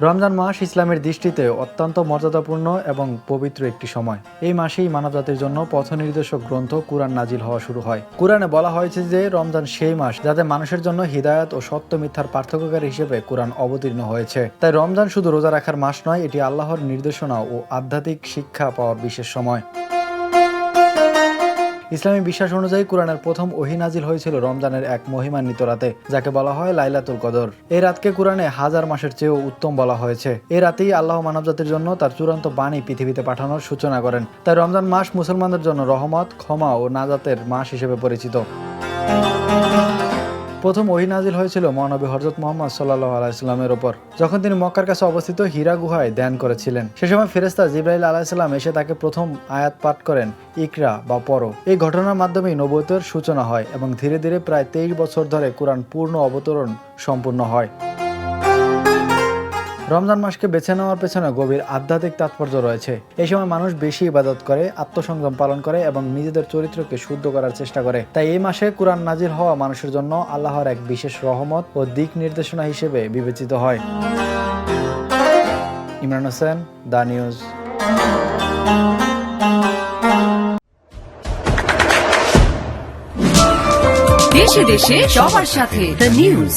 রমজান মাস ইসলামের দৃষ্টিতে অত্যন্ত মর্যাদাপূর্ণ এবং পবিত্র একটি সময়। এই মাসেই মানবজাতির জন্য পথ নির্দেশক গ্রন্থ কুরআন নাজিল হওয়া শুরু হয়। কুরআনে বলা হয়েছে যে রমজান সেই মাস যাতে মানুষের জন্য হিদায়াত ও সত্য মিথ্যার পার্থক্যকারী হিসেবে কুরআন অবতীর্ণ হয়েছে। তাই রমজান শুধু রোজা রাখার মাস নয়, এটি আল্লাহর নির্দেশনা ও আধ্যাত্মিক শিক্ষা পাওয়ার বিশেষ সময়। ইসলামী বিশ্বাস অনুযায়ী কুরআনের প্রথম ওহী নাজিল হয়েছিল রমজানের এক মহিমান্বিত রাতে, যাকে বলা হয় লাইলাতুল কদর। এই রাতকে কুরআনে হাজার মাসের চেয়েও উত্তম বলা হয়েছে। এই রাতেই আল্লাহ মানবজাতির জন্য তার চূড়ান্ত বাণী পৃথিবীতে পাঠানোর সূচনা করেন। তাই রমজান মাস মুসলমানদের জন্য রহমত, ক্ষমা ও নাজাতের মাস হিসেবে পরিচিত। প্রথম ওহী নাজিল হয়েছিল মহানবী হযরত মুহাম্মদ সাল্লাল্লাহু আলাইহি সাল্লামের উপর, যখন তিনি মক্কার কাছে অবস্থিত হীরা গুহায় ধ্যান করেছিলেন। সে সময় ফেরেশতা জিবরাইল আলাইহিস সালাম এসে তাকে প্রথম আয়াত পাঠ করেন, ইকরা বা পড়ো। এই ঘটনার মাধ্যমেই নবুয়তের সূচনা হয় এবং ধীরে ধীরে প্রায় 23 বছর ধরে কুরআন পূর্ণ অবতরণ সম্পূর্ণ হয়। রমজান মাসকে বেছে নেওয়ার পেছনে গভীর আধ্যাত্মিক তাৎপর্য রয়েছে। এই সময় মানুষ বেশি ইবাদত করে, আত্মসংযম পালন করে এবং নিজেদের চরিত্রকে শুদ্ধ করার চেষ্টা করে। তাই এই মাসে কুরআন নাজিল হওয়া মানুষের জন্য আল্লাহর এক বিশেষ রহমত ও দিক নির্দেশনা হিসেবে বিবেচিত হয়। Imran Hossain, the news. দেশে দেশে সবার সাথে দ্য নিউজ।